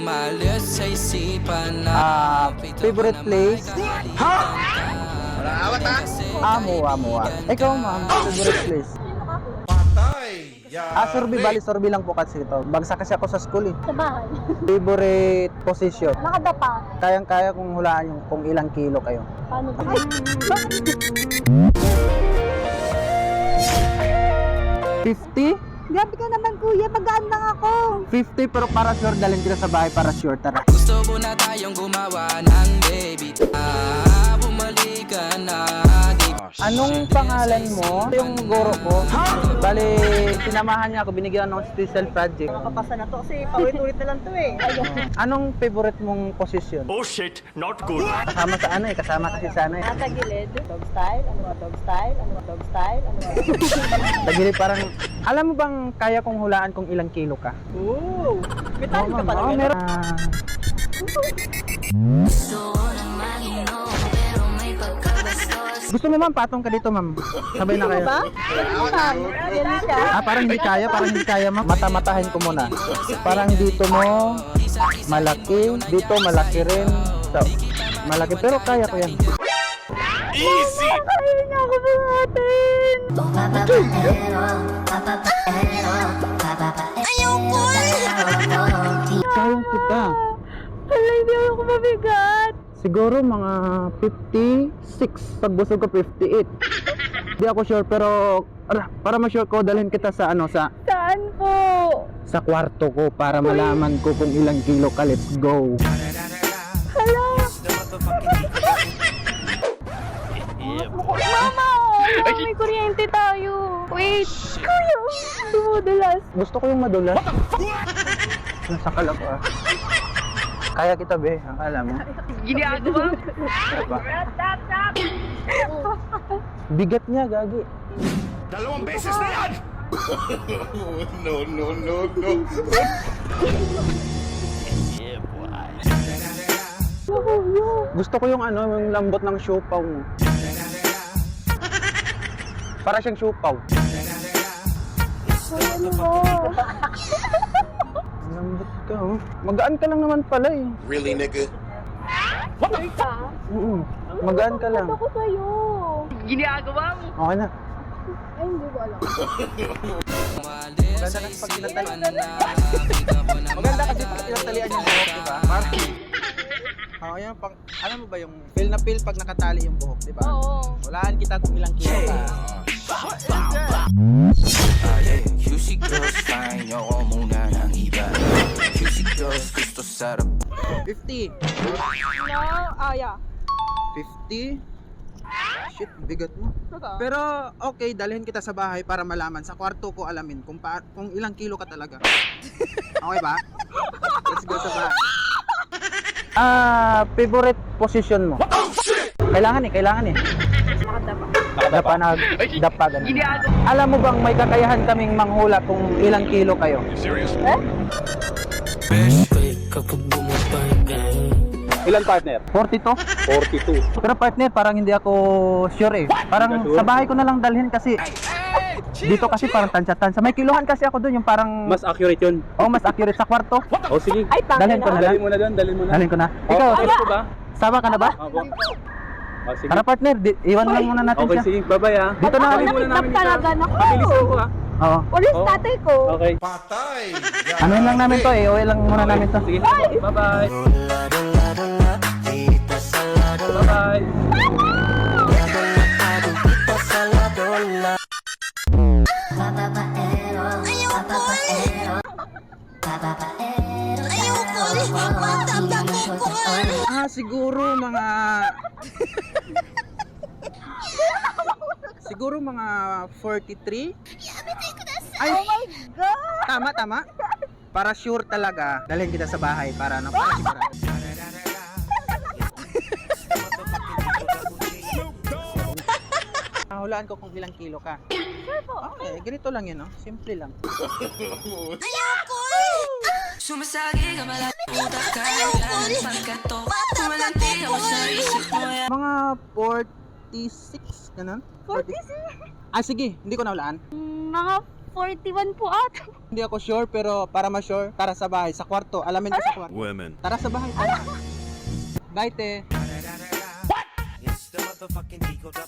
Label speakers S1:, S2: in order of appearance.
S1: umalis sa isipan na
S2: Favorite place?
S3: Ha? Wala awat ha?
S2: Mua. Ikaw ma'am, favorite place?
S3: Patay!
S2: Sorby, bali sorby lang po kasi ito. Bagsak kasi ako sa school eh.
S4: Sa bahay.
S2: Favorite position?
S4: Nakadapa.
S2: Kayang-kaya kung hulaan yung kung ilang kilo kayo.
S4: Paano ba?
S2: 50?
S4: Grabe ka naman kuya, magaan lang ako.
S2: 50 pero para sure dalhin kita sa bahay para sure, tara.
S1: gusto ko na tayong gumawa ng baby. Bumalik ka na.
S2: Anong pangalan mo? Yung guro ko. Bali, sinamahan niya ako, binigyan ng special project.
S5: Nakapasa na to kasi paulit-ulit na lang to eh.
S2: Anong favorite mong position?
S6: Oh shit, not good.
S2: Kasama sa ano eh, kasama kasi sa ano eh.
S5: Nasa gilid, dog style, ano ba dog style, ano ba dog style, ano ba.
S2: Tagili parang, alam mo bang kaya kong hulaan kung ilang kilo ka?
S5: Ooh, may tayo ka pala.
S2: Oo, meron. Gusto mo ma'am, patong ka dito ma'am. Sabay na kayo.
S5: Ba? Yan siya.
S2: Parang hindi kaya ma'am. Mata-matahin ko muna. Parang dito mo, malaki. Dito, malaki rin. So, malaki, pero kaya ko yan.
S6: Easy!
S4: Kaya niya ako buhatin.
S2: Kaya kita.
S4: Hala, hindi ako mabigat.
S2: Siguro mga 56. Pag busog ko 58. Hindi ako sure pero para ma-sure ko dalhin kita sa ano sa
S4: Saan po?
S2: sa kwarto ko para malaman ko kung ilang kilo ka. Let's go.
S4: Hala. Mama! May kuryente tayo. Wait. Kuya, dumudulas.
S2: Gusto ko yung madulas. Nasakal ako ah. Kaya kita be, akala mo.
S5: Ginagawa.
S2: Diba? Bigat niya, gagi.
S6: Dalawang beses na yan! No.
S2: Gusto ko yung ano, yung lambot ng siopaw mo. Para siyang siopaw.
S4: Ano ba?
S2: Lambot ka, oh. Magaan ka lang naman pala eh.
S3: Really, nigga?
S4: Sure ka?
S2: Magaan ka lang.
S4: Ako sa'yo.
S5: Ginagawa mo.
S2: Okay na.
S4: Ay, hindi ko alam.
S2: Maganda kasi pag tinatalian. Maganda kasi pag tinatalian yung buhok, di ba? Parang, yan, pang, alam mo ba yung feel na feel pag nakatali yung buhok, di ba?
S4: Oo.
S2: Walaan kita kung ilang kilo ka.
S1: QC girls fine, yoko muna ng iba. QC girls gusto sarap.
S2: 50.
S4: No, yeah.
S2: 50? Shit, bigat mo. Pero okay, dalhin kita sa bahay para malaman. Sa kwarto ko alamin kung ilang kilo ka talaga. Okay ba? Let's go sa bahay. Favorite position mo? Kailangan eh. Nakadapa na, dapa ganun. Alam mo bang may kakayahan kaming manghula kung ilang kilo kayo?
S6: Ilan partner?
S2: 42?
S6: 42.
S2: Pero partner, parang hindi ako sure eh. Parang sa bahay ko na lang dalhin kasi dito kasi parang tansya-tansya. May kiluhan kasi ako doon yung parang
S6: Mas accurate yun.
S2: mas accurate sa kwarto.
S6: O sige.
S2: Dalhin ko na lang.
S6: Dalhin mo na doon, dalhin mo na.
S2: Dalhin ko na. Ikaw,
S6: Gusto ko ba?
S2: sama ka na ba?
S6: Opo. O sige.
S2: Tara partner, iwan lang muna natin
S6: Okay,
S2: siya.
S6: sige. Bye-bye ha.
S2: Dito na.
S6: Dalhin muna namin
S4: talaga
S6: dito.
S4: na ko.
S6: Pabilisan ko ha.
S2: Oo.
S4: Ulis
S6: Oh.
S4: tatay ko.
S6: Okay.
S3: Patay!
S2: Ano lang namin to eh. Uwi lang muna namin to.
S6: Sige. Bye-bye. Bye-bye.
S2: Siguro mga siguro mga 43. Ay,
S4: Oh my God!
S2: tama. Para sure talaga, dalhin kita sa bahay para ano, para sigurado. Hulaan ko kung ilang kilo ka. Okay, ganito lang yun, no? Simple lang.
S1: Sumasagi ka malapit ka. Pagkatok, tumalante ako sa isip mo.
S2: Mga 46, ganun?
S4: 46?
S2: Sige, hindi ko na hulaan.
S4: Mga 41 po ata.
S2: Hindi ako sure, pero para ma-sure, tara sa bahay, sa kwarto. Alamin ko sa kwarto.
S3: Women.
S2: Tara sa bahay, tara. Bye, te.
S3: It's the motherfucking